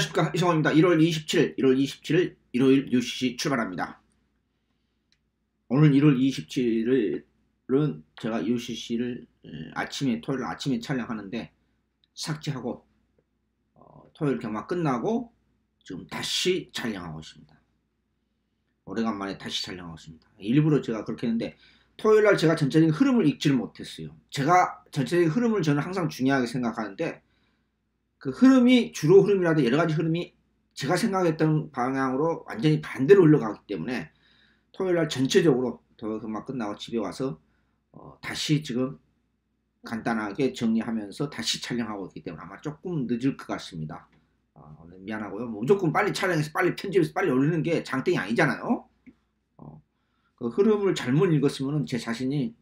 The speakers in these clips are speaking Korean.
안녕하십니까, 이성호입니다. 1월 27일 일요일 뉴스시 출발합니다. 오늘 1월 27일은 제가 UCC를 토요일 아침에 촬영하는데 삭제하고 토요일 경마 끝나고 지금 다시 촬영하고 있습니다. 오래간만에 다시 촬영하고 있습니다. 일부러 제가 그렇게 했는데 토요일날 제가 전체적인 흐름을 읽지를 못했어요. 제가 전체적인 흐름을 저는 항상 중요하게 생각하는데 그 흐름이 주로 흐름이라도 여러가지 흐름이 제가 생각했던 방향으로 완전히 반대로 흘러가기 때문에 토요일날 전체적으로 토요일 경마 끝나고 집에 와서 다시 지금 간단하게 정리하면서 다시 촬영하고 있기 때문에 아마 조금 늦을 것 같습니다. 미안하고요. 무조건 빨리 촬영해서 빨리 편집해서 빨리 올리는 게 장땡이 아니잖아요. 그 흐름을 잘못 읽었으면 제 자신이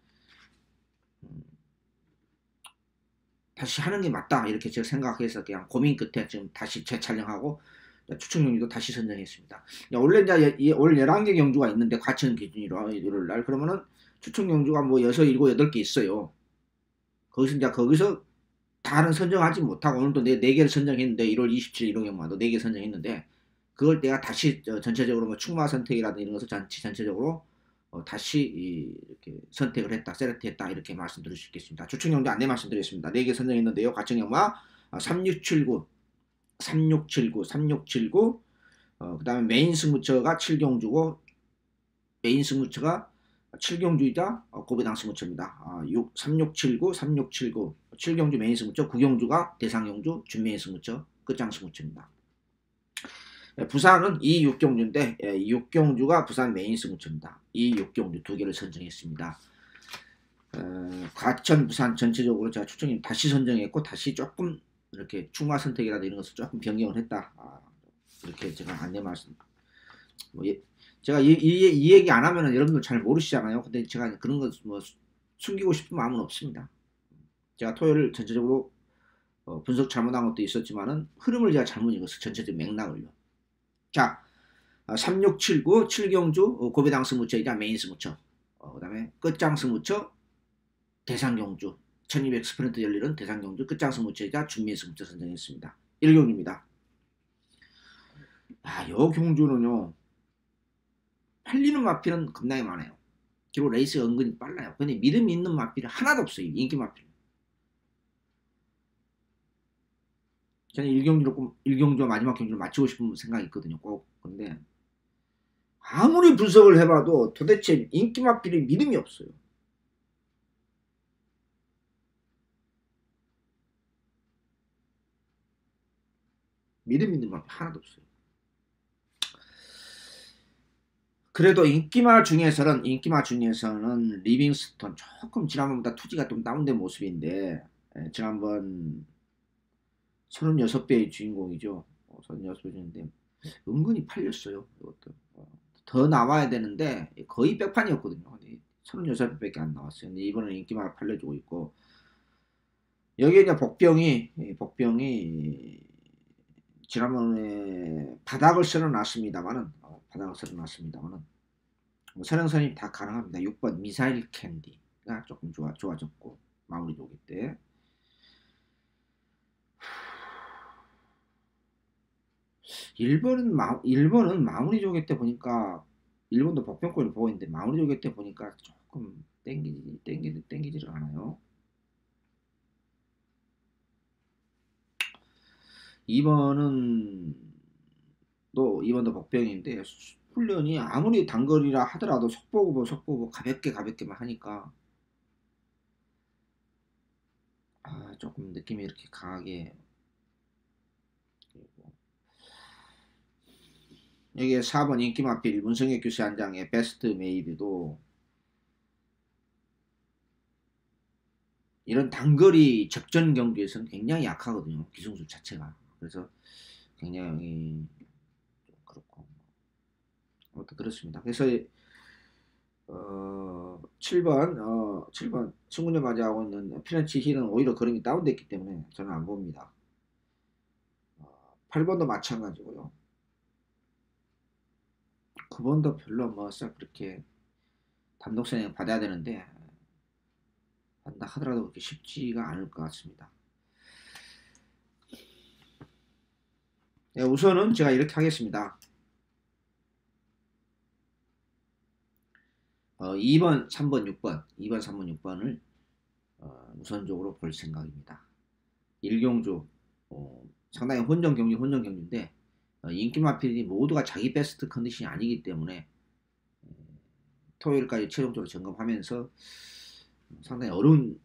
다시 하는 게 맞다 이렇게 제가 생각해서 그냥 고민 끝에 지금 다시 재촬영하고 추천 경주도 다시 선정했습니다. 원래 이제 올 11개 경주가 있는데 과천 기준으로 일요일 날 그러면은 추천 경주가 뭐 6, 7, 8개 있어요. 거기서 다는 선정하지 못하고 오늘도 4개를 선정했는데 1월 27일 1호 경마도 4개 선정했는데 그걸 내가 다시 전체적으로 뭐 충마 선택이라든지 이런 것을 전체적으로 다시 이렇게 선택을 했다, 셀렉트했다 이렇게 말씀드릴 수 있겠습니다. 추천 경주 안내 말씀드리겠습니다. 4개 선정했는데요. 과천 경마 3679, 3679, 3679, 그 다음에 메인 승무처가 7경주고 메인 승무처가 7경주이자 고배당 승무처입니다. 3679, 3679, 7경주 메인 승무처, 9경주가 대상경주, 준메인 승무처, 끝장 승무처입니다. 부산은 6경주인데 6경주가 부산 메인 승무처입니다. 6경주 2개를 선정했습니다. 과천, 부산 전체적으로 제가 추천님 다시 선정했고 다시 조금 이렇게 충마 선택이라든지 이런 것을 조금 변경을 했다. 이렇게 제가 안내 말씀. 제가 이 얘기 안 하면은 여러분들 잘 모르시잖아요. 근데 제가 그런 거 뭐 숨기고 싶은 마음은 없습니다. 제가 토요일 전체적으로 분석 잘못한 것도 있었지만은 흐름을 제가 잘못 읽었어요. 전체적 맥락을요. 자, 3679 7경주 고배당 승무처이자 메인 승무처, 그 다음에 끝장 승무처 대상경주 1200 스프린트 열리는 대상경주 끝장 승무처이자 준메인 승무처 선정했습니다. 1경주입니다. 요 경주는요 팔리는 마필은 겁나게 많아요. 그리고 레이스가 은근히 빨라요. 근데 믿음이 있는 마필이 하나도 없어요. 인기 마필. 저는 1경주와 마지막 경주를 맞추고 싶은 생각이 있거든요. 꼭. 근데 아무리 분석을 해봐도 도대체 인기 마필이 믿음이 없어요. 믿음 있는 마필 하나도 없어요. 그래도 인기마 중에서는 리빙스턴 조금 지난번보다 투지가 좀 다운된 모습인데 지난번 36배의 주인공이죠. 36배 주인공인데 은근히 팔렸어요. 이것도 더 나와야 되는데 거의 백판이었거든요. 36배밖에 안 나왔어요. 근데 이번에는 인기마를 팔려주고 있고 여기에 이제 복병이 지난번에 바닥을 쓸어놨습니다만은 뭐 선행선이 다 가능합니다. 6번 미사일 캔디가 조금 좋아졌고 마무리 조기 때 1번은 마무리 조기 때 보니까 1번도 복병권을 보고 있는데 마무리 조기 때 보니까 조금 땡기지를 않아요. 2번도 복병인데 훈련이 아무리 단거리라 하더라도 속보고 가볍게만 하니까 조금 느낌이 이렇게 강하게. 여기에 4번 인기마필 문성혁 교수 한 장의 베스트 메이드도 이런 단거리 접전 경기에서는 굉장히 약하거든요. 기승술 자체가. 그래서 굉장히 좀 그렇고 아무튼 그렇습니다. 그래서 7번 승군제 맞이하고 있는 피렌치 힐은 오히려 그림이 다운됐기 때문에 저는 안 봅니다. 8번도 마찬가지고요. 9번도 별로 뭐 싹 그렇게 단독 선행 받아야 되는데 한다 하더라도 그렇게 쉽지가 않을 것 같습니다. 네, 우선은 제가 이렇게 하겠습니다. 2번, 3번, 6번, 2번, 3번, 6번을 우선적으로 볼 생각입니다. 1경주 상당히 혼전 경주인데 인기 마필이 모두가 자기 베스트 컨디션이 아니기 때문에 토요일까지 최종적으로 점검하면서 상당히 어려운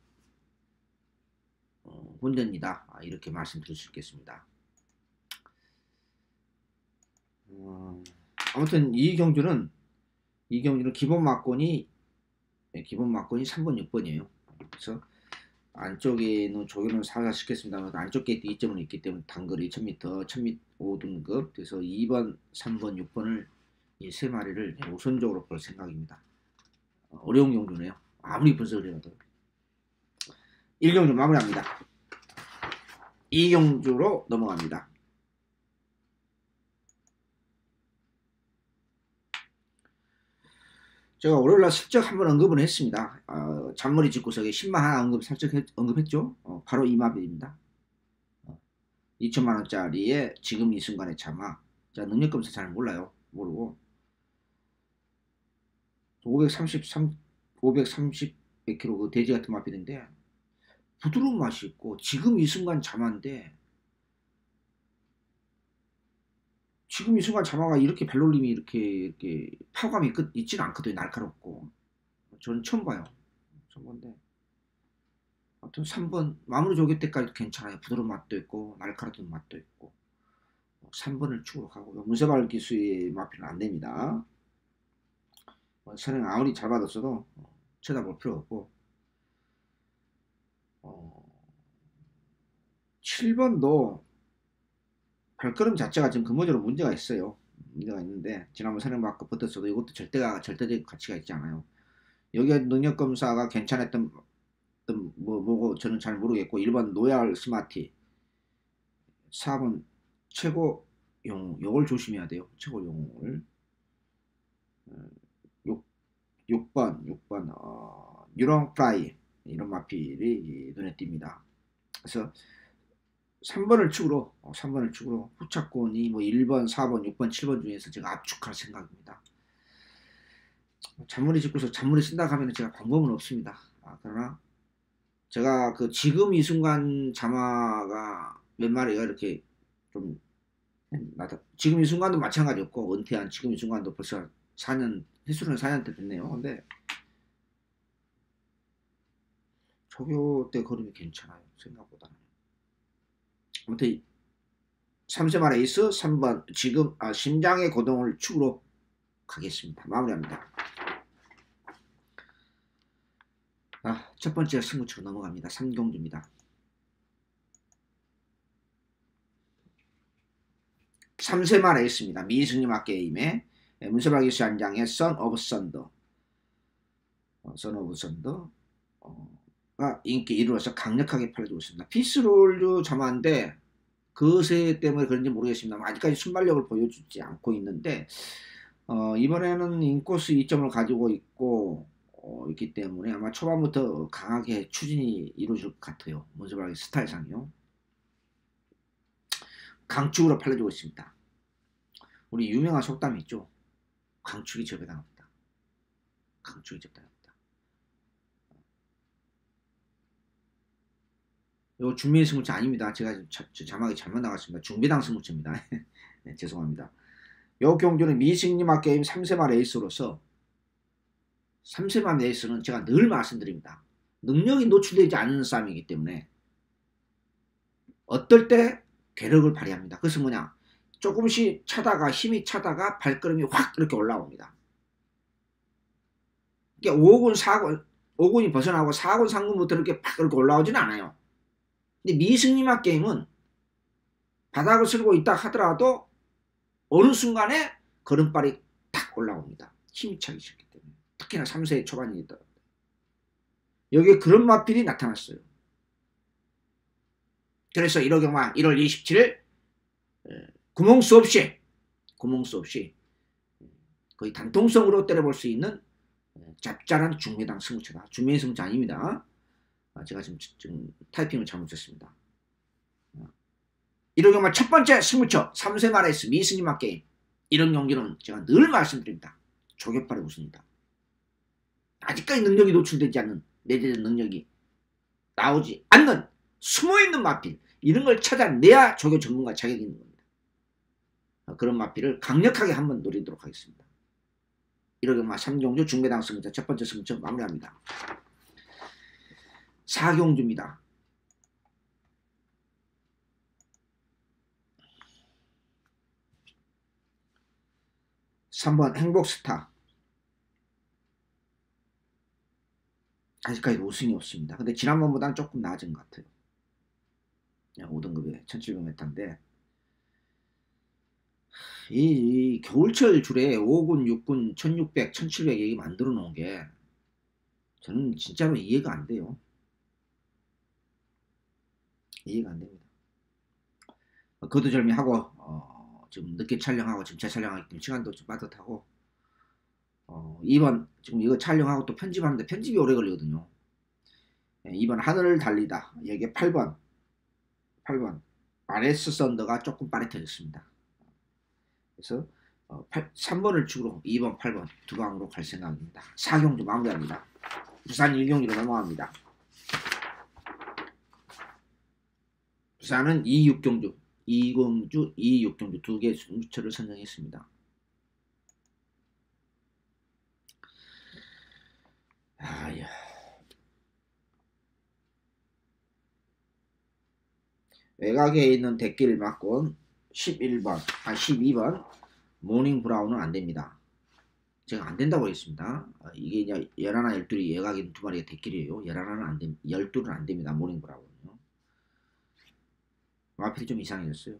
혼전이다, 이렇게 말씀드릴 수 있겠습니다. 아무튼 이 경주는 기본 막건이 3번, 6번이에요. 그래서 안쪽에는 조교는 살살 시켰습니다만 안쪽 게이트 2점은 있기 때문에 단거리 1000m, 1000m 5등급. 그래서 2번, 3번, 6번을 이 세 마리를 우선적으로 볼 생각입니다. 어려운 경주네요. 아무리 분석을 해도. 1경주 마무리합니다. 2경주로 넘어갑니다. 제가 월요일날 슬쩍 한번 언급을 했습니다. 잔머리 집구석에 10만 하나 살짝 언급했죠. 바로 이 마비입니다. 2천만원짜리에 지금 이 순간의 차마. 제가 능력검사 잘 몰라요. 모르고 530 몇 킬로 그 돼지 같은 마필인데 부드러운 맛이 있고 지금 이 순간 자마인데 지금 이 순간 자마가 이렇게 발놀림이 이렇게 파감이 있지는 않거든요. 날카롭고 저는 처음 봐요. 처음 본데 아무튼 3번 마무리 조개 때까지도 괜찮아요. 부드러운 맛도 있고 날카로운 맛도 있고 3번을 축으로 가고요. 문세발 기수의 마필은 안됩니다. 선행 아무리 잘 받았어도 쳐다볼 필요 없고 7번도 발걸음 자체가 지금 근본적으로 문제가 있어요. 문제가 있는데 지난번 선행 받고 붙었어도 이것도 절대적인 가치가 있지 않아요. 여기에 능력검사가 괜찮았던 뭐고 저는 잘 모르겠고 1번 노얄 스마티, 4번 최고 영웅, 요걸 조심해야 돼요. 최고 영웅을. 6번 유령 프라이, 이런 마필이 눈에 띕니다. 그래서 3번을 축으로 후차권이 뭐 1번, 4번, 6번, 7번 중에서 제가 압축할 생각입니다. 잔머리 짚고서 잔머리 쓴다고 하면 제가 방법은 없습니다. 그러나 제가 그 지금 이 순간 자마가 몇 마리가 이렇게 좀 지금 이 순간도 마찬가지였고 은퇴한 지금 이 순간도 벌써 4년 횟수는 4년 때 됐네요. 근데 조교 때 걸음이 괜찮아요. 생각보다는. 아무튼 3세말 에이스 3번 지금 심장의 고동을 축으로 가겠습니다. 마무리합니다. 첫 번째 승부처로 넘어갑니다. 3경주입니다. 3세말 에이스입니다. 미승리마 게임의 문세발 기수 한 장의 선 오브 선더가 인기 1위로서 강력하게 팔려주고 있습니다. 피스롤도 자마인데 그세 때문에 그런지 모르겠습니다. 아직까지 순발력을 보여주지 않고 있는데 이번에는 인코스 2점을 가지고 있기 때문에 아마 초반부터 강하게 추진이 이루어질 것 같아요. 문세발 스타일상이요. 강축으로 팔려주고 있습니다. 우리 유명한 속담이 있죠. 강축이 적배당합니다. 강축이 적배당합니다. 이거 준비의 승무차 아닙니다. 제가 자막이 잘못 나갔습니다. 중배당 승무차입니다. 네, 죄송합니다. 이 경주는 미승리마 게임 3세말 에이스로서 3세말 에이스는 제가 늘 말씀드립니다. 능력이 노출되지 않는 싸움이기 때문에 어떨 때 괴력을 발휘합니다. 그래서 뭐냐, 조금씩 차다가 힘이 차다가 발걸음이 확 이렇게 올라옵니다. 이게 5군 4군 5군이 벗어나고 4군 3군부터 이렇게 팍 이렇게 올라오지는 않아요. 근데 미승리마 게임은 바닥을 쓸고 있다 하더라도 어느 순간에 걸음발이 탁 올라옵니다. 힘이 차기 시작했기 때문에. 특히나 3세 초반이다. 여기에 그런 마필이 나타났어요. 그래서 1호 경마 1월 27일 구멍수 없이 거의 단통성으로 때려볼 수 있는 짭짤한 중매당 승부처다. 중매당 승부처 아닙니다. 제가 지금 타이핑을 잘못했습니다. 이런 경우만 첫 번째 승부처 3세 마레스 미스님마 게임. 이런 경기는 제가 늘 말씀드립니다. 조격발의 우승이다. 아직까지 능력이 노출되지 않는 내재된 능력이 나오지 않는 숨어있는 마필, 이런 걸 찾아내야 조교 전문가 자격이 있는 겁니다. 그런 마필을 강력하게 한번 노리도록 하겠습니다. 이런 경우 3경주 중배당 승부처 첫 번째 승부처 마무리합니다. 4경주입니다. 3번 행복스타. 아직까지 우승이 없습니다. 근데 지난번보다는 조금 나아진 것 같아요. 5등급에 1700m인데 이 겨울철 줄에 5군, 6군, 1600, 1700 얘기 만들어 놓은 게 저는 진짜로 이해가 안 돼요. 이해가 안 됩니다. 거두절미하고 지금 늦게 촬영하고 지금 재촬영하기 때문에 시간도 좀 빠듯하고 2번 지금 이거 촬영하고 또 편집하는데 편집이 오래 걸리거든요. 2번 하늘을 달리다. 여기에 8번 아레스 썬더가 조금 빠릿해졌습니다. 그래서 3번을 축으로 2번, 8번 두 방으로 갈 생각입니다. 4경주 마무리합니다. 부산 1경주로 넘어갑니다. 부산은 2, 6경주 2, 6경주 두 개의 승부처를 선정했습니다. 외곽에 있는 대길 맞고 12번 모닝 브라운은 안됩니다. 제가 안된다고 했습니다. 이게 이제 11, 12이 외곽에 있는 두 마리의 대길이에요. 11은 안됩니다. 12는 안됩니다. 모닝 브라운은요. 마필이 좀 이상해졌어요.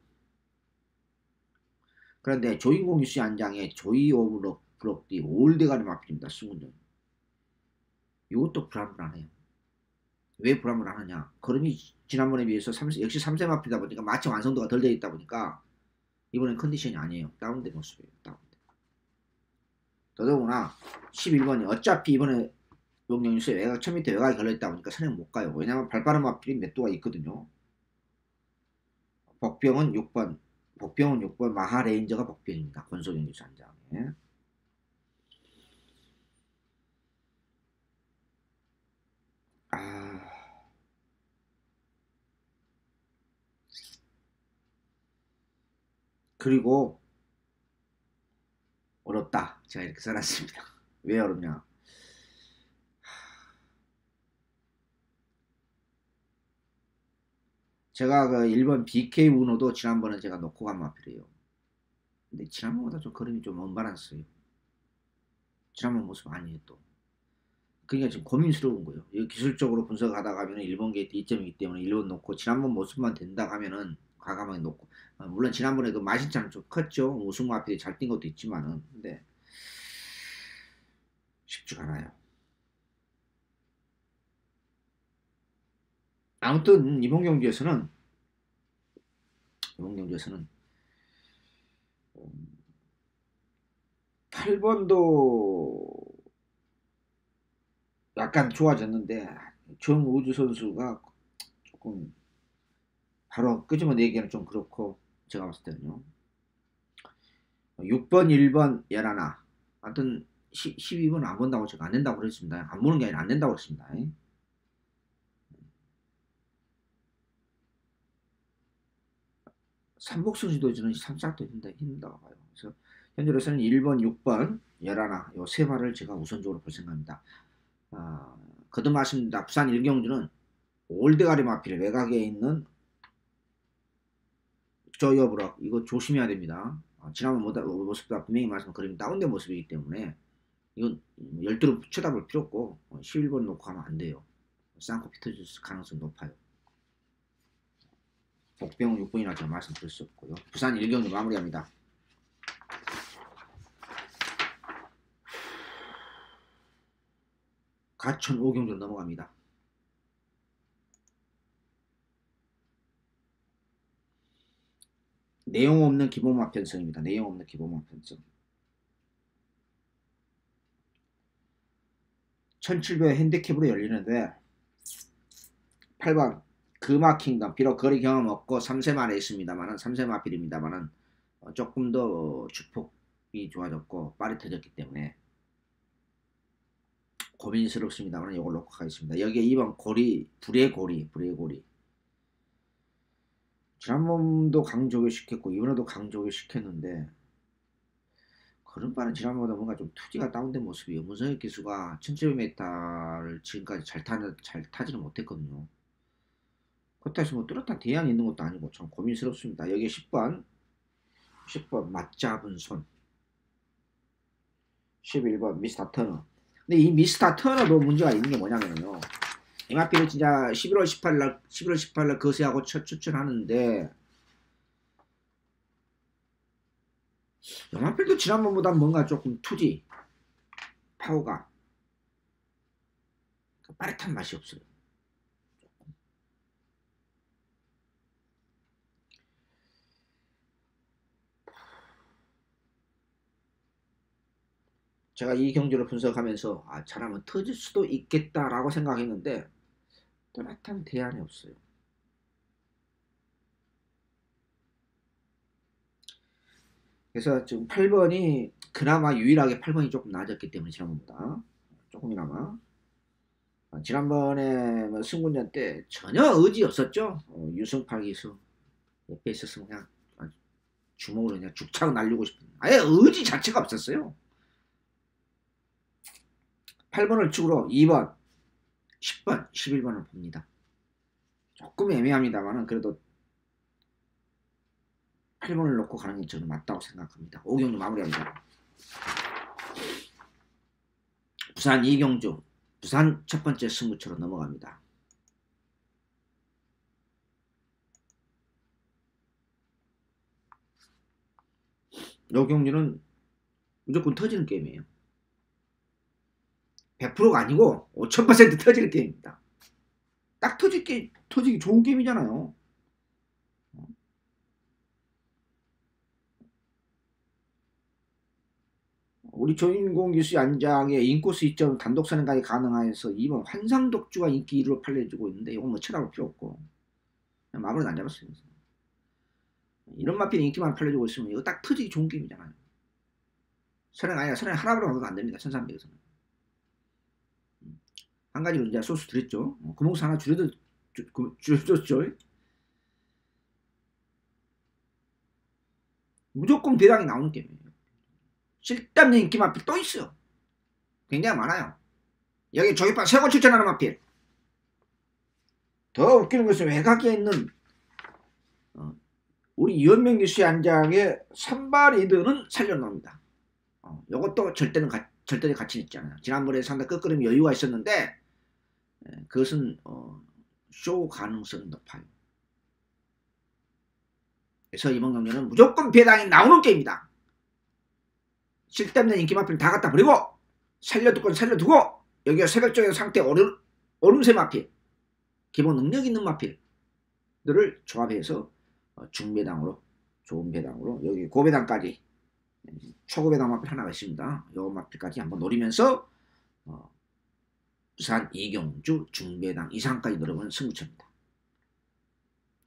그런데 조인공 뉴스 안장에 조이 오브 브럭디 올드가리 마필입니다. 승운전. 이것도 불안불안해요. 왜 불안불안하냐? 걸음이 지난번에 비해서 역시 3세 마필이다 보니까 마치 완성도가 덜 되어 있다 보니까 이번엔 컨디션이 아니에요. 다운된 모습이에요. 다운된. 더더구나 11번이 어차피 이번에 용령뉴스에 외곽 1000m 외곽이 걸려있다 보니까 선행 못 가요. 왜냐면 발빠른 마필이 몇 도가 있거든요. 복병은 6번 마하레인저가 복병입니다. 권소경 뉴스 한 장에. 그리고 어렵다. 제가 이렇게 써놨습니다. 왜 어렵냐? 제가 그 1번 BK 우노도 지난번에 제가 놓고 간 마필이에요. 근데 지난번보다 좀 걸음이 좀 언밸런스예요. 지난번 모습 아니에요 또. 그러니까 지금 고민스러운 거예요. 이거 기술적으로 분석하다 가면은 1번 게이트 2점이기 때문에 1번 놓고 지난번 모습만 된다 하면은 과감하게 놓고 물론 지난번에도 마신차는 좀 컸죠. 우승 마필이 잘 뛴 것도 있지만은 근데 쉽지가 않아요. 아무튼 이번 경기에서는 8번도 약간 좋아졌는데 정우주 선수가 조금 바로 끄집어내기에는 좀 그렇고 제가 봤을 때는요. 6번, 1번, 열하나 하여튼 12번 안 본다고 제가 안 된다고 그랬습니다. 안 보는 게 아니라 안 된다고 그랬습니다. 삼복선 시도지는 3짝도 힘들다고 봐요. 그래서 현재로서는 1번, 6번, 열하나 요 세 마리를 제가 우선적으로 볼 생각입니다. 거듭말씀드립니다. 부산 1경주는 올드가리 마필 외곽에 있는 저여브락 이거 조심해야 됩니다. 지난번 모습보다 분명히 말씀 그림이 다운된 모습이기 때문에 이건 12로 쳐다볼 필요 없고 11번 놓고 가면 안 돼요. 쌍코 피터질 가능성이 높아요. 복병은 6번이라 제가 말씀드릴 수 없고요. 부산 1경주 마무리합니다. 가천 5경주로 넘어갑니다. 내용 없는 기본마 편성입니다. 내용 없는 기본마 편성. 1700 핸디캡으로 열리는데 8번 금화킹덤 비록 거리 경험 없고 3세 만에 있습니다만은 3세 마필입니다만은 조금 더 주폭이 좋아졌고 빠릿해졌기 때문에 고민스럽습니다만 이걸 놓고 가겠습니다. 여기에 2번 고리 불의 고리 지난번도 강조시켰고 이번에도 강조시켰는데 그런 바는 지난번보다 뭔가 좀 투지가 다운된 모습이에요. 문성혁 기수가 1700m를 지금까지 잘 타지는 못했거든요. 그렇다고 해서 뭐 뚜렷한 대안이 있는 것도 아니고 참 고민스럽습니다. 여기 10번 맞잡은 손 11번 미스터 터너. 근데 이 미스터 터너도 문제가 있는 게 뭐냐면요. 이마필을 진짜 11월 18일 거세하고 첫 추천하는데 이마필도 지난번보다 뭔가 조금 투지 파워가 빠릿한 맛이 없어요. 제가 이 경주를 분석하면서 잘하면 터질 수도 있겠다라고 생각했는데 뚜렷한 대안이 없어요. 그래서 지금 8번이 그나마 유일하게 8번이 조금 낮았기 때문에 지난번보다 조금이나마 지난번에 뭐 승군전 때 전혀 의지 없었죠. 유승팔 기수 옆에 있었으면 그냥 주먹으로 그냥 죽창 날리고 싶은 아예 의지 자체가 없었어요. 8번을 축으로 2번 10번 11번을 봅니다. 조금 애매합니다만 그래도 8번을 놓고 가는 게 저는 맞다고 생각합니다. 5경주 마무리합니다. 부산 2경주 부산 첫 번째 승부처로 넘어갑니다. 이 경주는 무조건 터지는 게임이에요. 100%가 아니고 5000% 터지는 게임입니다. 딱 터지기 좋은 게임이잖아요. 우리 조인공 기수 안장의 인코스 2점 단독 선행까지 가능하여서 2번 환상독주가 인기 1위로 팔려주고 있는데 이건 뭐 쳐다볼 필요 없고 그냥 마무리는 안 잡았어요. 이런 마필이 인기만 팔려주고 있으면 이거 딱 터지기 좋은 게임이잖아요. 선행 아니라 선행 하나로 가도 안 됩니다. 1300에서는. 한 가지로 이제 소스 드렸죠. 구멍수 하나 줄여줬죠. 무조건 배당이 나오는 게임이에요. 쓸데없는 인기 마필 또 있어요. 굉장히 많아요. 여기 조이파 세고 추천하는 마필. 더 웃기는 것은 외곽에 있는 우리 이원명 기수의 안장의 산발이드는 살려놓습니다. 이것도 절대적 가치는 있잖아요. 지난번에 상당히 끝걸음이 여유가 있었는데 그것은 쇼 가능성이 높아요. 그래서 이번 경기는 무조건 배당이 나오는 게임이다. 쓸데없는 인기 마필 다 갖다 버리고 살려두고 여기가 새벽적인 상태 오름세 마필 기본 능력 있는 마필들을 조합해서 중배당으로 좋은 배당으로 여기 고배당까지 초고배당 마필 하나가 있습니다. 이 마필까지 한번 노리면서 부산 이경주 중배당 이상까지 노려보는 승부처입니다.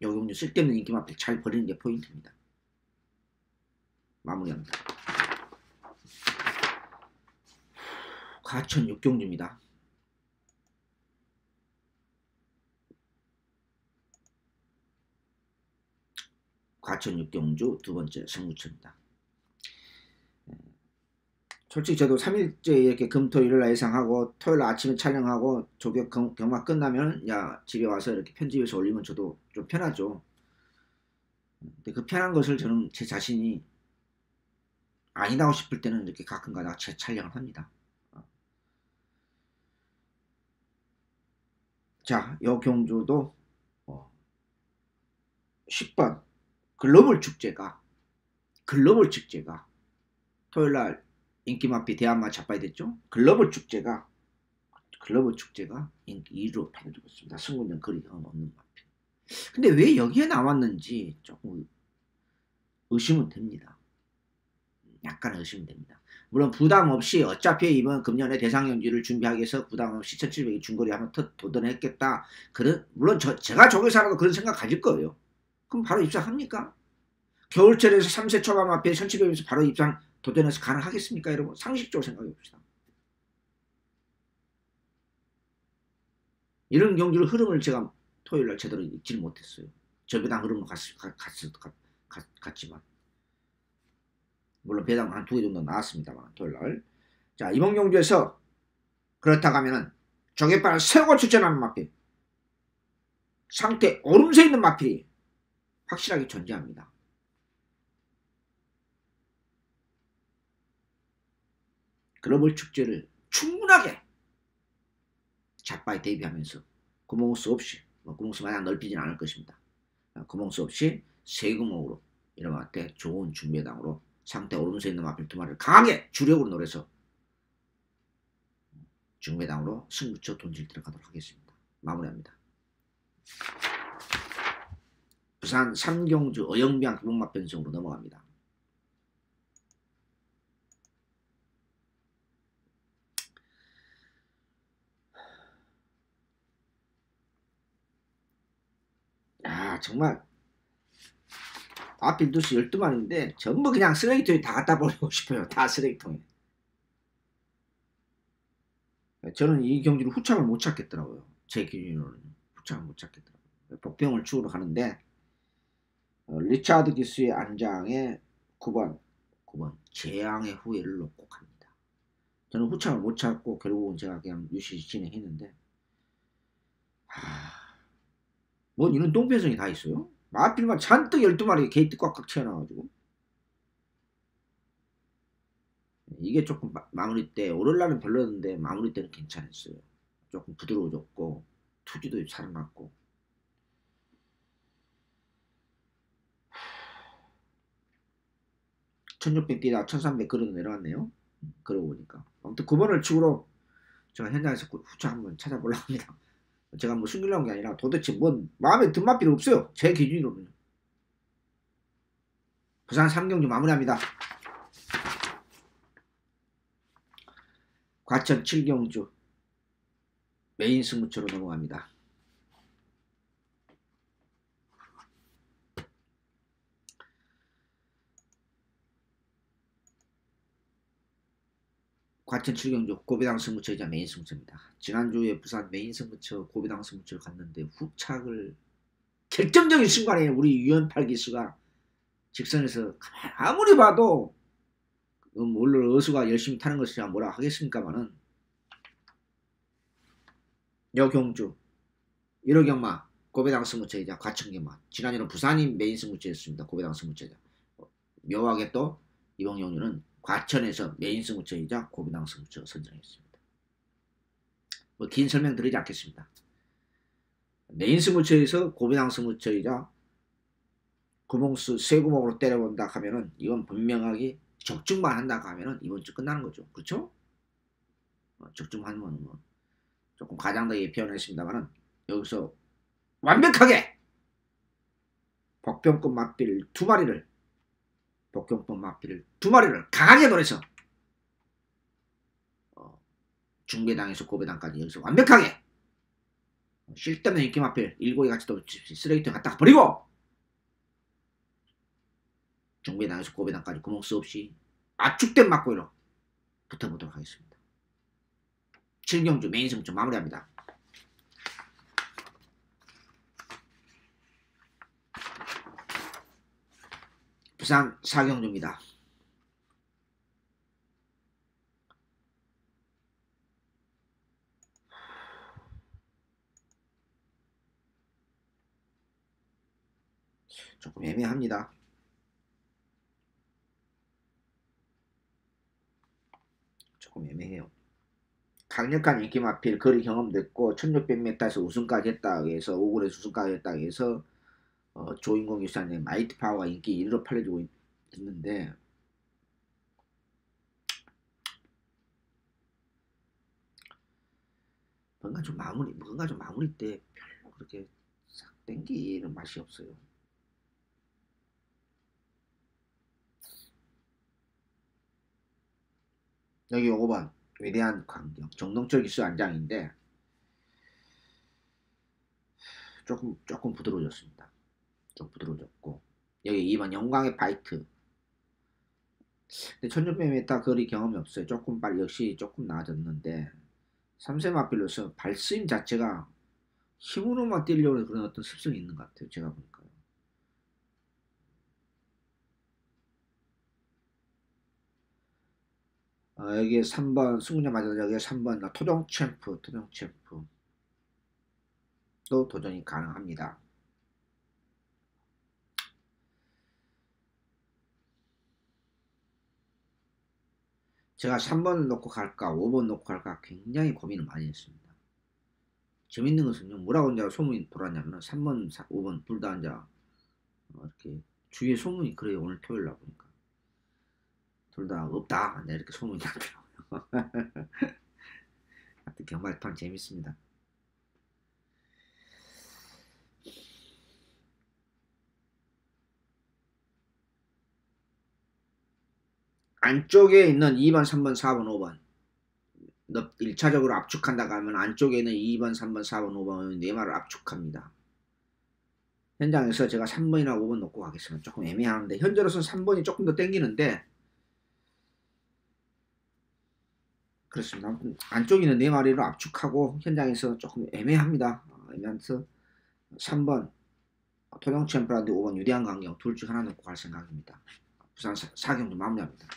이 경주 쓸데없는 인기 마필 잘 버리는 게 포인트입니다. 마무리합니다. 과천 6경주입니다. 과천 6경주 두 번째 승부처입니다. 솔직히 저도 3일째 이렇게 금토일요일 예상하고 토요일 아침에 촬영하고 조격 경마 끝나면 집에 와서 이렇게 편집해서 올리면 저도 좀 편하죠. 근데 그 편한 것을 저는 제 자신이 아니다고 싶을 때는 이렇게 가끔가다 재촬영을 합니다. 자, 이 경주도 10번 글로벌 축제가 토요일날 인기마피 대한마 잡아야 됐죠. 글로벌 축제가 인기 2위로 팔려주고 있습니다. 승군전 거리 경험 없는 마피. 근데 왜 여기에 나왔는지 조금 의심은 됩니다. 약간 의심이 됩니다. 물론 부담 없이 어차피 이번 금년에 대상 경기를 준비하기 위해서 부담 없이 1700이 중거리 한번 도전했겠다. 물론 제가 저기서라도 그런 생각 가질 거예요. 그럼 바로 입상합니까? 겨울철에서 3세 초반 앞에 1700에서 바로 입상 도전해서 가능하겠습니까? 여러분 상식적으로 생각해 봅시다. 이런 경기를 흐름을 제가 토요일날 제대로 읽지를 못했어요. 저배당 흐름으로 갔지만 물론 배당 한 2개 정도 나왔습니다만 토요일날. 자, 이번 경주에서 그렇다고 하면은 저개발 세우고 출전하는 마필, 상태 오름세 있는 마필이 확실하게 존재합니다. 글로벌 축제를 충분하게 자빠에 대비하면서 구멍수 없이, 구멍수 마냥 넓히진 않을 것입니다. 구멍수 없이 세구멍으로 이런 때 좋은 중배당으로 상태 오름세 있는 마필 2마리를 강하게 주력으로 노려서 중배당으로 승부처 돈질 들어가도록 하겠습니다. 마무리합니다. 부산 삼경주 어영비항 기본맛 변성으로 넘어갑니다. 야, 정말 앞필 두수 12마리인데 전부 그냥 쓰레기통에 다 갖다 버리고 싶어요. 다 쓰레기통에. 저는 이 경기를 후창을 못 찾겠더라고요. 제 기준으로는 후창을 못 찾겠더라고요. 복병을 추구로 가는데 리차드 기수의 안장에 9번 재앙의 후회를 놓고 갑니다. 저는 후창을 못 찾고 결국은 제가 그냥 유시 진행했는데 뭐 이런 똥배성이 다 있어요. 마필만 잔뜩 12마리 게이트 꽉꽉 채워놔가지고 이게 조금 마무리 때 오를라는 별로였는데 마무리 때는 괜찮았어요. 조금 부드러워졌고 투지도 살아났고 1600 뛰다가 1300 걸어도 내려왔네요. 그러고 보니까 아무튼 9번을 축으로 제가 현장에서 후차 한번 찾아보려고 합니다. 제가 뭐 숨기려는 게 아니라 도대체 뭔 마음에 든 마필이 없어요. 제 기준으로는. 부산 3경주 마무리합니다. 과천 7경주 메인 승부처로 넘어갑니다. 과천 7경주 고배당 승부처이자 메인 승부처입니다. 지난주에 부산 메인 승부처 고배당 승부처를 갔는데 후착을 결정적인 순간에 우리 유연팔 기수가 직선에서 아무리 봐도 물론 어수가 열심히 타는 것이라 뭐라 하겠습니까마는 여경주 1호 경마 고배당 승부처이자 과천 경마 지난해는 부산이 메인 승부처였습니다. 고배당 승부처이자 묘하게 또 이번 경주는 과천에서 메인 승부처이자 고배당 승부처 선정했습니다. 뭐 긴 설명 드리지 않겠습니다. 메인 승부처에서 고배당 승부처이자 구멍수 쇠구멍으로 때려본다 하면은 이건 분명하게 적중만 한다 하면은 이번 주 끝나는 거죠. 그렇죠? 적중하는 거는 뭐 조금 과장되게 표현했습니다만은 여기서 완벽하게 복병급 마필 2마리를 복병급 마필 2마리를 강하게 노려서 중배당에서 고배당까지 여기서 완벽하게 쓸데없는 인기 마필 7개 같이 또 쓰레기통에 갖다가 버리고 중배당에서 고배당까지 구멍수 없이 압축된 막고이로 붙어보도록 하겠습니다. 7경주 메인 승부처 마무리합니다. 부산 4경주입니다. 조금 애매합니다. 조금 애매해요. 강력한 인기 마필 거리 경험도 있고 1600m에서 우승까지 했다 해서 5군에서 우승까지 했다 해서 조인공 유산의 마이트 파워가 인기 1위로 팔려지고 있는데 뭔가 좀 마무리 때 별로 그렇게 싹 땡기는 맛이 없어요. 여기 5번 위대한 광경 정동철 기수 안장인데 조금 부드러워졌습니다. 좀 부드러워졌고 여기 2번 영광의 파이트. 근데 천준뱀에 딱 거리 경험이 없어요. 조금 빨리 역시 조금 나아졌는데 3세 마필로서 발스임 자체가 힘으로만 뛰려는 그런 어떤 습성이 있는 것 같아요. 제가 보니까. 여기 3번 승군자 맞아 여기 3번 토종 챔프 또 도전이 가능합니다. 제가 3번을 놓고 갈까 5번 놓고 갈까 굉장히 고민을 많이 했습니다. 재밌는 것은요. 뭐라고 이제 소문이 돌았냐면 3번 5번 둘 다 이제 이렇게 주위에 소문이 그래요. 오늘 토요일 날 보니까 둘 다 없다 이렇게 소문이 나더라고요. 하여튼 경발판 재밌습니다. 안쪽에 있는 2번 3번 4번 5번 1차적으로 압축한다고 하면 안쪽에 있는 2번 3번 4번 5번 네 말을 압축합니다. 현장에서 제가 3번이나 5번 놓고 가겠습니다. 조금 애매한데 현재로서는 3번이 조금 더 땡기는데 그렇습니다. 안쪽에 있는 네 마리로 압축하고 현장에서 조금 애매합니다. 애매해서 3번 토종 챔프라인데 5번 유대한 강경 둘 중 하나 놓고 갈 생각입니다. 부산 4경주 마무리합니다.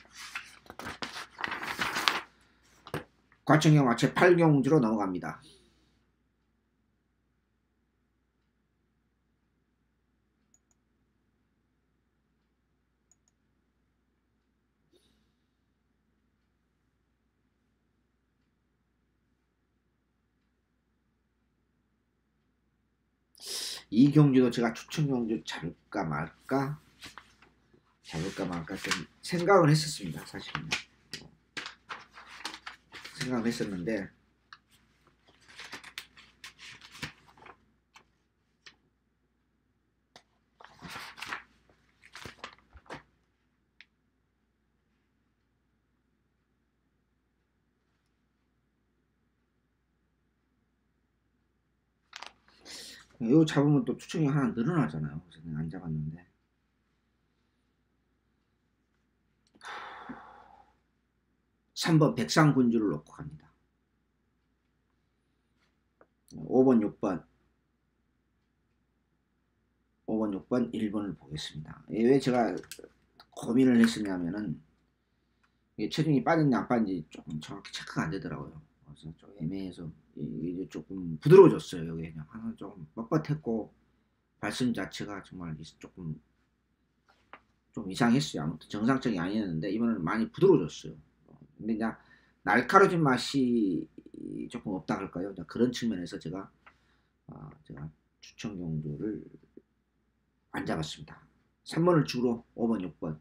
과천경 마체 8경주로 넘어갑니다. 이 경주도 제가 추천 경주 잡을까 말까 좀 생각을 했었습니다. 사실은 생각을 했었는데 이거 잡으면 또 추천이 하나 늘어나잖아요. 그래서 내가 안 잡았는데 3번 백상군주를 놓고 갑니다. 5번 6번 1번을 보겠습니다. 왜 제가 고민을 했었냐면은 체중이 빠졌는지 안 빠졌는지 조금 정확히 체크가 안 되더라고요. 그래서 좀 애매해서 이게 조금 부드러워졌어요. 여기 그냥 항상 조금 뻣뻣했고 발성 자체가 정말 조금 좀 이상했어요. 아무튼 정상적이 아니었는데 이번에는 많이 부드러워졌어요. 근데 이제 날카로워진 맛이 조금 없다 할까요? 그런 측면에서 제가 추천 경주를 안 잡았습니다. 3번을 주로 5번, 6번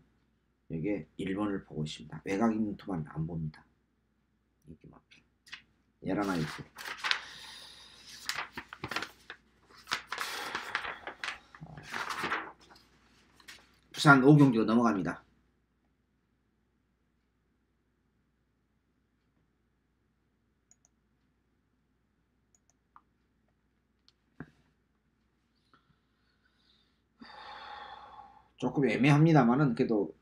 여기에 1번을 보고 있습니다. 외곽 있는 투만 안 봅니다. 이렇게 막 열하나 있고 부산 5경주로 넘어갑니다. 조금 애매합니다만은 그래도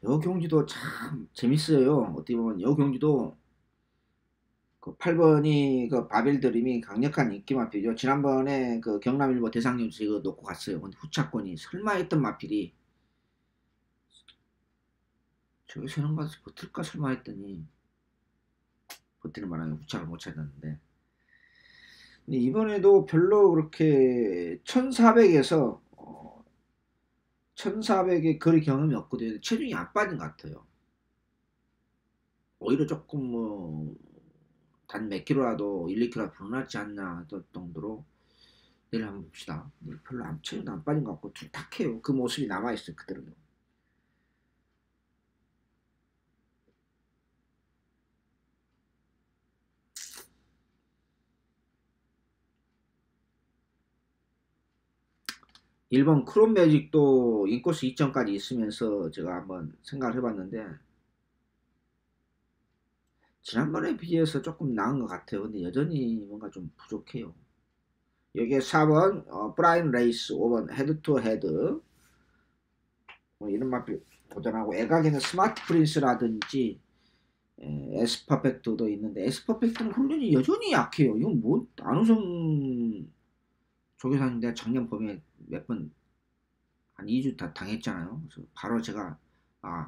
여 경주도 참 재밌어요. 어떻게 보면 여 경주도 그 8번이 그 바벨 드림이 강력한 인기 마필이죠. 지난번에 그 경남일보 대상경주 이거 놓고 갔어요. 근데 후차권이 설마 했던 마필이 저기 세는 가서 버틸까 설마 했더니 버티는 바람에 후차를 못 찾았는데 근데 이번에도 별로 그렇게 1400에서 1400의 거리 경험이 없거든요. 체중이 안 빠진 것 같아요. 오히려 조금 뭐 단 몇 킬로라도 1, 2킬로 불어났지 않나 정도로 내일 한번 봅시다. 별로 체중도 안 빠진 것 같고 툭탁해요. 그 모습이 남아있어요. 그대로. 1번 크롬 매직도 인코스 2점까지 있으면서 제가 한번 생각을 해봤는데 지난번에 비해서 조금 나은 것 같아요. 근데 여전히 뭔가 좀 부족해요. 여기에 4번 브라인 레이스, 5번 헤드 투 헤드, 이런 맛을 도전하고, 애각에는 스마트 프린스라든지 에스퍼펙트도 있는데, 에스퍼펙트는 훈련이 여전히 약해요. 이건 뭐 안우성 조교사님 작년 봄에 몇 번 한 2주 다 당했잖아요. 그래서 바로 제가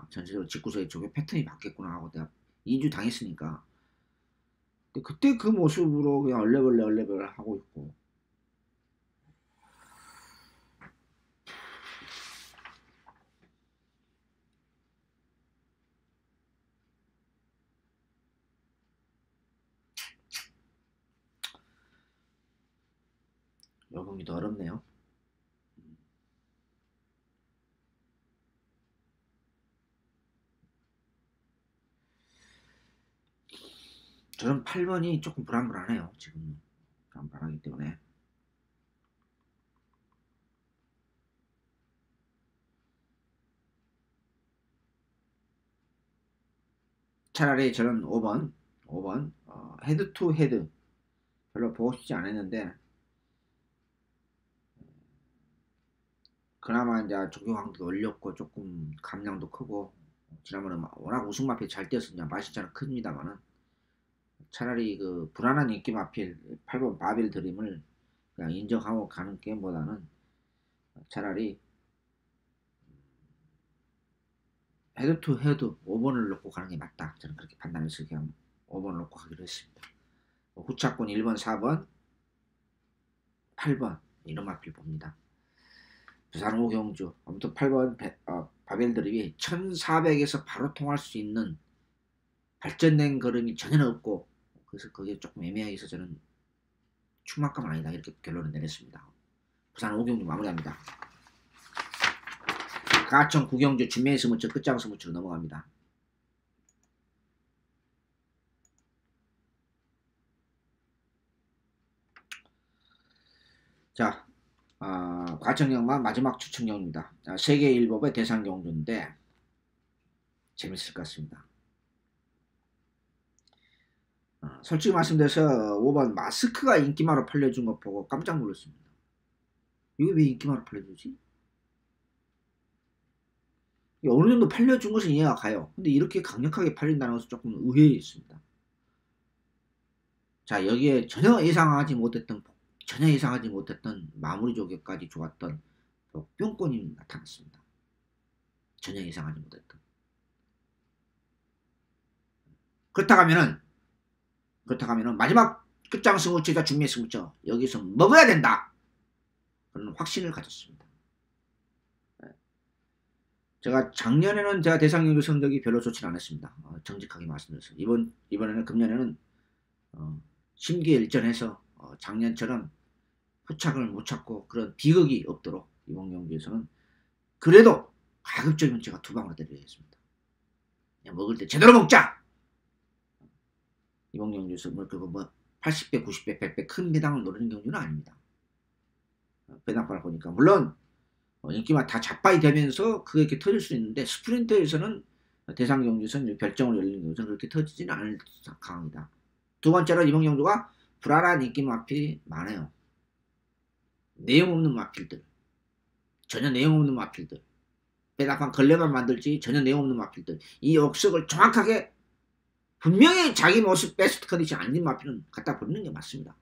전체적으로 직구서의 조교 패턴이 바뀌었구나 하고 내가 2주 당했으니까. 근데 그때 그 모습으로 그냥 얼레벌레 하고 있고, 요금이 더 어렵네요. 저는 8번이 조금 불안불안해요. 지금 불안불안하기 때문에. 차라리 저는 5번 헤드 투 헤드 별로 보고 싶지 않았는데, 그나마 이제 조교강도 올렸고 조금 감량도 크고, 지난번에 워낙 우승 마필 잘 뛰어서 그냥 맛이 잘 큽니다만은, 차라리 그 불안한 인기 마필 8번 바빌 드림을 그냥 인정하고 가는 게임보다는 차라리 헤드 투 헤드 5번을 놓고 가는 게 맞다. 저는 그렇게 판단해서 그냥 5번을 놓고 가기로 했습니다. 후차권 1번, 4번, 8번 이런 마필 봅니다. 부산 오경주 아무튼 8번 바벨 드립이 1400에서 바로 통할 수 있는 발전된 걸음이 전혀 없고, 그래서 그게 조금 애매하게 해서 저는 충만감 아니다 이렇게 결론을 내렸습니다. 부산 오경주 마무리합니다. 가천 구경주 준매의 스무처 끝장 스무처로 넘어갑니다. 자, 과천경마 마지막 추천경입니다. 세계일법의 대상경주인데 재밌을 것 같습니다. 솔직히 말씀드려서 5번 마스크가 인기마로 팔려준 것 보고 깜짝 놀랐습니다. 이게 왜 인기마로 팔려주지? 어느 정도 팔려준 것은 이해가 가요. 근데 이렇게 강력하게 팔린다는 것은 조금 의외였습니다. 자, 여기에 전혀 예상하지 못했던 마무리 조개까지 좋았던 복병권이 나타났습니다. 전혀 예상하지 못했던. 그렇다고 하면은 마지막 끝장 승우처자 준비 승우처 여기서 먹어야 된다. 그런 확신을 가졌습니다. 제가 작년에는 제가 대상경주 성적이 별로 좋지 않았습니다. 정직하게 말씀드려서 이번에는 금년에는 심기일전해서 작년처럼 후착을 못 찾고 그런 비극이 없도록 이번 경기에서는 그래도 가급적이면 제가 두 방으로 때리겠습니다. 그냥 먹을 때 제대로 먹자. 이번 경기에서 뭐 80배, 90배, 100배 큰 배당을 노리는 경주는 아닙니다. 배당판을 보니까 물론 인기만 다 자빠이 되면서 그게 이렇게 터질 수 있는데, 스프린터에서는 대상 경주에서는 결정을 열리는 경우는 그렇게 터지지는 않을 강합니다. 두 번째로 이번 경주가 불안한 인기 마필이 많아요. 내용 없는 마필들, 전혀 내용 없는 마필들, 배당판 걸레만 만들지 전혀 내용 없는 마필들, 이 역석을 정확하게 분명히 자기 모습 베스트 컨디션 아닌 마필은 갖다 버리는 게 맞습니다.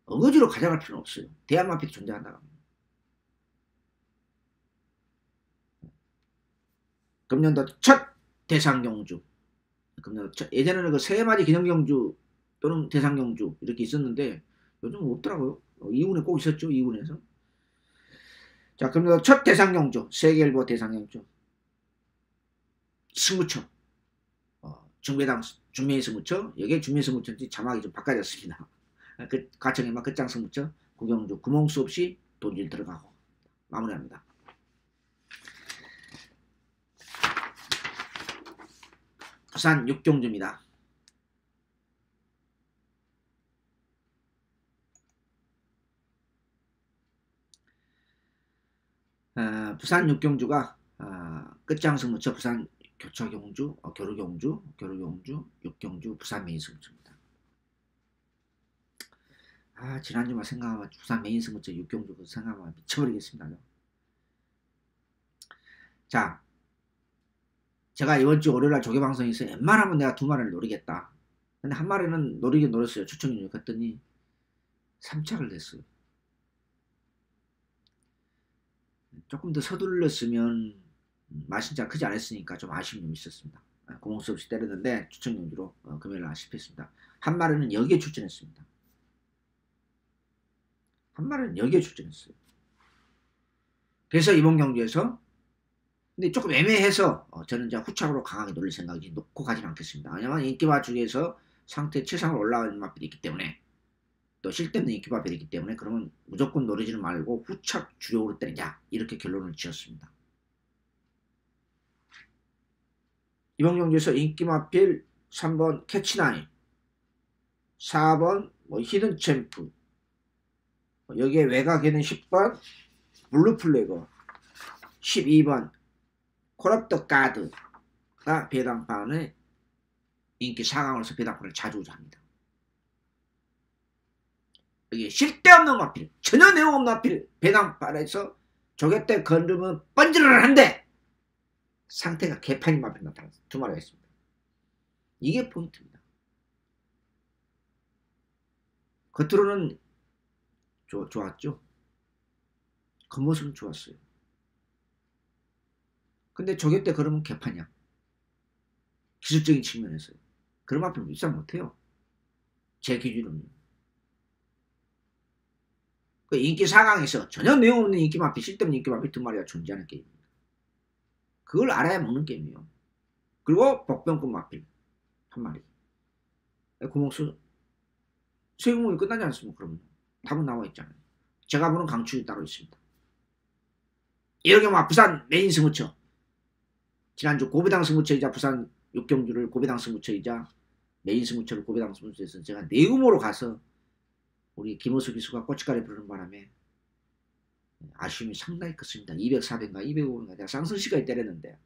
어거지로 가져갈 필요는 없어요. 대한 마필이 존재한다고 합니다. 금년도 첫 대상경주, 예전에는 그 세 마디 기념경주 또는 대상경주 이렇게 있었는데 요즘 없더라고요. 2군에 꼭 있었죠. 2군에서. 자, 금년도 첫 대상경주, 세계일보 대상경주 승무처, 중매당 준매의 승무처. 여기에 준매의 승무처인지 자막이 좀 바꿔졌습니다. 그 과정에만 끝장 승무처 구경주 구멍 수 없이 돈질 들어가고 마무리합니다. 부산 육경주입니다. 부산 육경주가 끝장 승무처 부산 교차경주, 교류경주, 육경주, 부산 메인 승부처입니다. 지난주만 생각하면 부산 메인 승부처 육경주 생각하면 미쳐버리겠습니다. 자, 제가 이번주 월요일날 조개방송에서 웬만하면 내가 2마리를 노리겠다. 근데 1마리는 노리긴 노렸어요. 추천이 갔더니 3착을 냈어요. 조금 더 서둘렀으면 마신자 크지 않았으니까 좀 아쉬움이 좀 있었습니다. 구멍수 없이 때렸는데 추천용주로 금요일날 실패했습니다. 1마리는 여기에 출전했습니다. 1마리는 여기에 출전했어요. 그래서 이번 경주에서 근데 조금 애매해서 저는 이제 후착으로 강하게 놀릴 생각이 놓고 가지는 않겠습니다. 왜냐면 인기바 중에서 상태 최상으로 올라가는 맛들이 있기 때문에 또 쓸데없는 인기바들이 있기 때문에 그러면 무조건 노리지는 말고 후착 주력으로 때리자 이렇게 결론을 지었습니다. 이번 경주에서 인기마필 3번 캐치나인 4번 히든챔프 여기에 외곽에는 10번 블루플래그 12번 콜업더 가드가 배당판의 인기 4강으로서 배당판을 자주 합니다. 여기 쓸데없는 마필, 전혀 내용 없는 마필 배당판에서 조개대 건드면 번지르르한데 상태가 개판인 마필 나타났습니다. 2마리가 있습니다. 이게 포인트입니다. 겉으로는 좋았죠. 겉모습은 좋았어요. 근데 조개대 걸으면 개판이야. 기술적인 측면에서요. 그런 마필은 입상 못해요. 제 기준으로는. 그 인기 4강에서 전혀 내용 없는 인기 마필, 쓸데없는 인기 마필 2마리가 존재하는 게임입니다. 그걸 알아야 먹는 게임이에요. 그리고 복병급 마필 1마리. 구멍수 세구멍이 끝나지 않습니까? 그러면 답은 나와 있잖아요. 제가 보는 강추이 따로 있습니다. 이런 경우 부산 메인 승부처 지난주 고배당 승부처이자 부산 육경주를 고배당 승부처이자 메인 승부처를 고배당 승부처에서 제가 내구모로 가서 우리 김호수 기수가 꼬치가리 부르는 바람에 아쉬움이 상당히 컸습니다. 200, 400인가 205인가 내가 쌍선시까지 때렸는데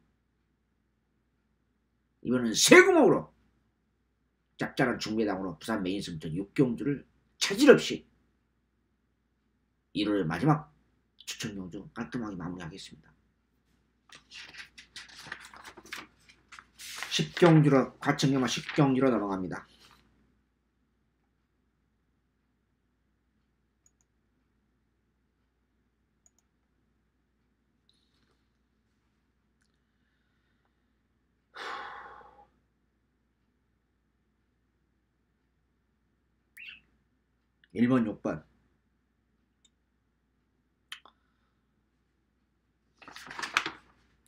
이번엔 세구멍으로 짭짤한 중배당으로 부산 메인 승부처 육경주를 차질 없이 1월 마지막 추천용주 깔끔하게 마무리하겠습니다. 10경주로 과천경마 10경주로 넘어갑니다. (1번) (6번)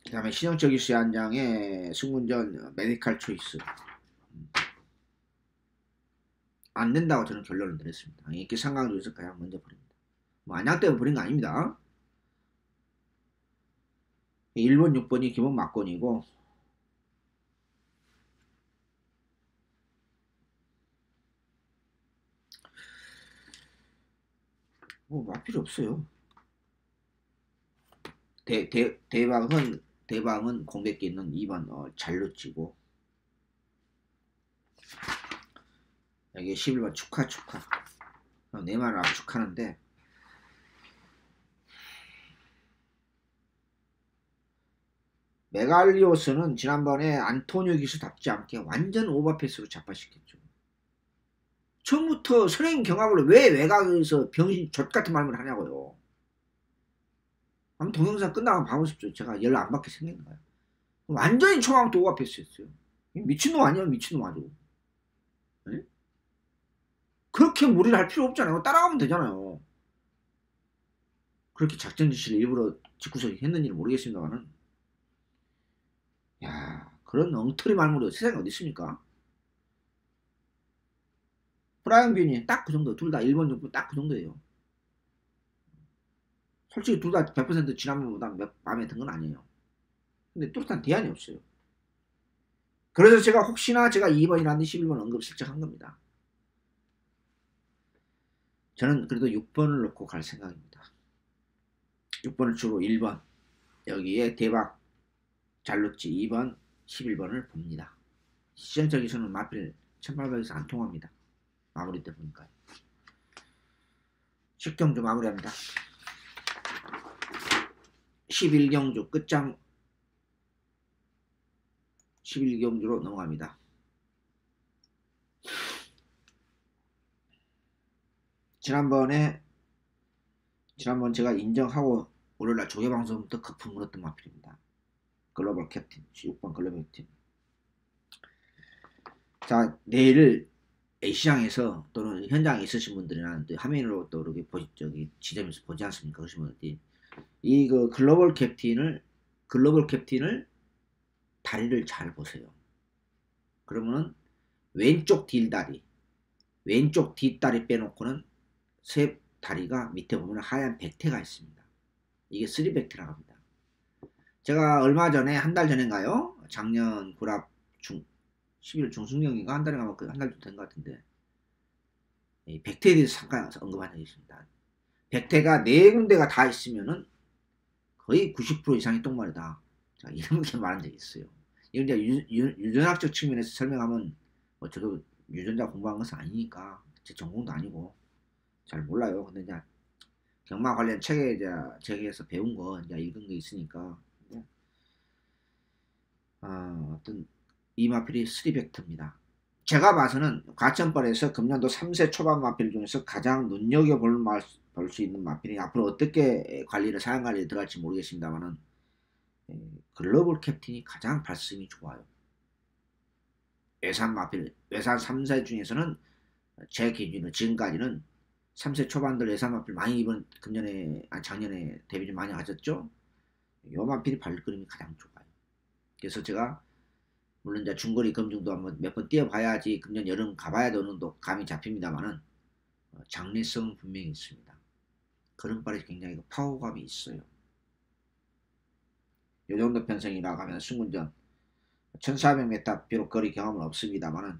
그 다음에 신영적이 수의 한 장에 승문전 메디칼 초이스 안 된다고 저는 결론을 내렸습니다. 인기 상강조에서 그냥 먼저 버립니다. 안양 때문에 버린 거 아닙니다. 1번 6번이 기본 막권이고 말 필요 없어요. 대방은 공백기 있는 2번 잘루찌고 여기 11번 축하 4마리 압축하는데 메갈리오스는 지난번에 안토니오 기수답지 않게 완전 오버패스로 잡아시켰죠. 처음부터 선행 경합을 왜 외곽에서 병신 젖같은 말을 하냐고요. 한번 동영상 끝나고 봐보십시오. 제가 연락 안 받게 생긴 거예요. 완전히 초반부터 오버패스였어요. 미친놈 아니에요. 미친놈 아주. 네? 그렇게 무리를 할 필요 없잖아요. 따라가면 되잖아요. 그렇게 작전 지시를 일부러 직구석이 했는지는 모르겠습니다만은 야 그런 엉터리 말물이 세상에 어디 있습니까? 브라이언 뷰니 딱 그 정도. 둘 다 1번 6번 딱 그 정도예요. 솔직히 둘 다 100% 지난번보다 마음에 든 건 아니에요. 근데 뚜렷한 대안이 없어요. 그래서 제가 혹시나 제가 2번이라는 11번 언급슬쩍 한 겁니다. 저는 그래도 6번을 놓고 갈 생각입니다. 6번을 주로 1번 여기에 대박 잘루찌 2번 11번을 봅니다. 시전적에서는 마필 1800에서 안 통합니다. 마무리 때 보니까. 식경주 마무리합니다. 11경주 끝장 11경주로 넘어갑니다. 지난번 제가 인정하고 월요일날 조개방송부터 거품 물었던 마필입니다. 글로벌 캡틴 6번 글로벌 캡틴. 자, 내일 A시장에서 또는 현장에 있으신 분들이나 화면으로 또 이렇게 지점에서 보지 않습니까? 그러신 분들이 이 글로벌 캡틴을 다리를 잘 보세요. 그러면은 왼쪽 뒷다리 빼놓고는 세 다리가 밑에 보면 하얀 백태가 있습니다. 이게 3백태라고 합니다. 제가 얼마 전에 한 달 전인가요? 작년 구랍 11월 중순경인가 한 달에 가면 한 달 좀 된 것 같은데 백태에 대해서 잠깐 언급한 적이 있습니다. 백태가 4군데가 다 있으면은 거의 90% 이상이 똥말이다. 자, 이렇게 말한 적이 있어요. 이건 이제 유전학적 측면에서 설명하면 뭐 저도 유전자 공부한 것은 아니니까 제 전공도 아니고 잘 몰라요. 근데 이제 경마 관련 책에 제에서 배운 거 이제 읽은 게 있으니까 어떤 이 마필이 3벡터입니다. 제가 봐서는 과천벌에서 금년도 3세 초반 마필 중에서 가장 눈여겨볼 수 있는 마필이 앞으로 어떻게 사양 관리에 들어갈지 모르겠습니다만은 글로벌 캡틴이 가장 발성이 좋아요. 외산 마필, 외산 3세 중에서는 제 기준으로 지금까지는 3세 초반들 외산 마필 많이 작년에 데뷔 좀 많이 하셨죠? 요 마필이 발걸음이 가장 좋아요. 그래서 제가 물론 이제 중거리 검증도 한번 몇 번 뛰어봐야지 금년 여름 가봐야 되는 도 감이 잡힙니다만은 장래성은 분명히 있습니다. 걸음발이 굉장히 파워감이 있어요. 요 정도 편성이라고 하면 순군전 1400m 비록 거리 경험은 없습니다만은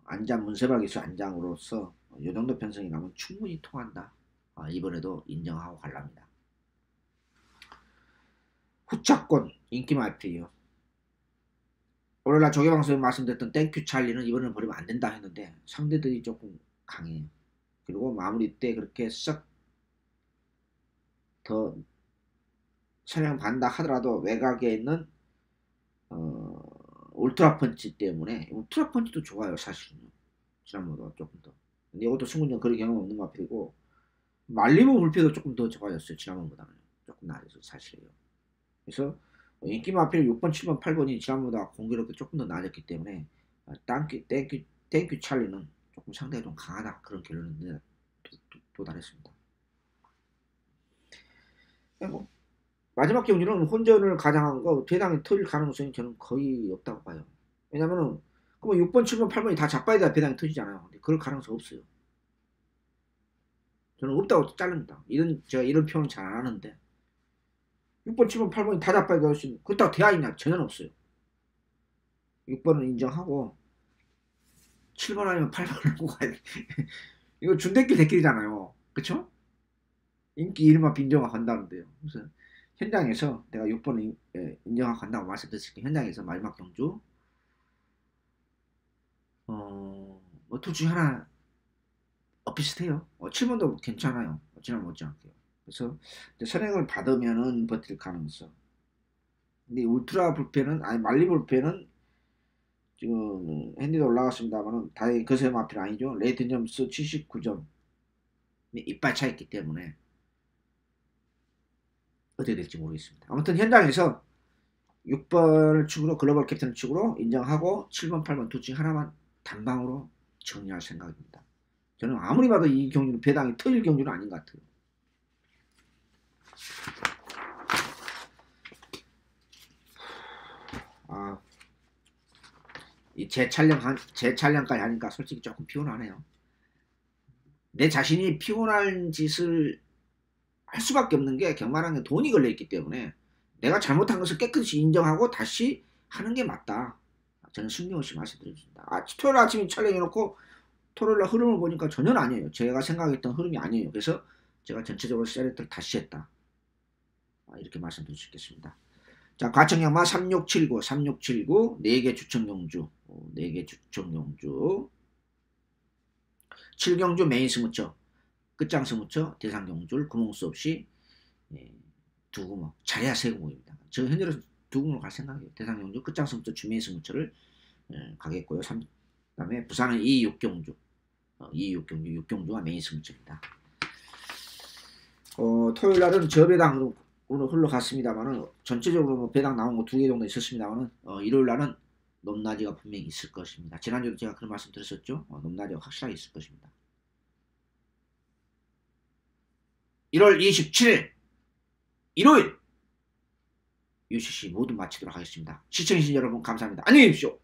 안장 문세박 기수 안장으로서 요 정도 편성이라면 충분히 통한다. 이번에도 인정하고 갈랍니다. 후차권 인기 마필이요. 오늘날 조개방송에 말씀드렸던 땡큐 찰리는 이번에는 버리면 안 된다 했는데 상대들이 조금 강해요. 그리고 마무리 때 그렇게 썩 더 선행 반다 하더라도 외곽에 있는 울트라 펀치 때문에 울트라 펀치도 좋아요. 사실은요. 지난번보다 조금 더. 근데 이것도 승군전 거리 경험 없는 마필이고 말리부 불패도 조금 더 좋아졌어요. 지난번보다는 조금 나아져서 사실이에요. 그래서 인기 마필 6번, 7번, 8번이 지난번보다 공교롭게 조금 더 나아졌기 때문에 땡큐 찰리는 조금 상대가 좀 강하다. 그런 결론에 도달했습니다. 그리고 마지막 경기는 혼전을 가장한 거 배당이 터질 가능성이 저는 거의 없다고 봐요. 왜냐면은 그럼 6번, 7번, 8번이 다 잡아야 돼야 배당이 터지잖아요. 근데 그럴 가능성 없어요. 저는 없다고 자릅니다. 제가 이런 표현은 잘 안 하는데 6번, 7번, 8번이 다 잡아야 될 수 있는 그렇다고 돼야 있냐? 전혀 없어요. 6번은 인정하고 7번 아니면 8번을 놓고 가야 돼. 이거 준대끼 대끼리잖아요. 그쵸? 인기 이름만 빈정화 간다는데요. 그래서 현장에서 내가 6번을 인정하고 간다고 말씀드렸으니까 현장에서 마지막 경주 뭐 둘 중에 하나 비슷해요. 7번도 괜찮아요. 지난 못지않게요. 그래서 선행을 받으면은 버틸 가능성. 근데 울트라 불펜은 말리 불펜은 지금 핸디도 올라갔습니다만은 다행히 거세 마필 아니죠. 레이튼 점수 79점 이빨 차있기 때문에 어떻게 될지 모르겠습니다. 아무튼 현장에서 6번을 축으로 글로벌 캡틴 축으로 인정하고 7번, 8번 둘 중에 하나만 단방으로 정리할 생각입니다. 저는 아무리 봐도 이 경기는 배당이 터질 경기는 아닌 것 같아요. 이 재촬영까지 하니까 솔직히 조금 피곤하네요. 내 자신이 피곤한 짓을 할 수밖에 없는 게 경마라는 게 돈이 걸려있기 때문에 내가 잘못한 것을 깨끗이 인정하고 다시 하는 게 맞다. 저는 숨김없이 말씀드립니다. 토요일 아침에 촬영해놓고 토요일날 흐름을 보니까 전혀 아니에요. 제가 생각했던 흐름이 아니에요. 그래서 제가 전체적으로 셀렉트를 다시 했다. 이렇게 말씀드릴 수 있겠습니다. 자, 과청량마 3679, 3679, 4개 주청용주, 4개 주청용주, 7경주 메인 스무처, 끝장 스무처, 대상 경주를 구멍 수 없이 두 구멍, 잘해야 세 구멍입니다. 저 현재로 두 구멍으로 갈 생각이에요. 대상 경주, 끝장 스무처, 주메인 스무처를 가겠고요. 그다음에 부산은 2육경주, 2육경주, 6경주가 메인 스무처입니다. 토요일 날은 저배당으로 흘러갔습니다만은 전체적으로 뭐 배당 나온 거 2개 정도 있었습니다만은 일요일 날은 높낮이가 분명히 있을 것입니다. 지난주도 제가 그런 말씀 드렸었죠. 높낮이가 확실하게 있을 것입니다. 1월 27일 일요일 UCC 모두 마치도록 하겠습니다. 시청해주신 여러분 감사합니다. 안녕히 계십시오.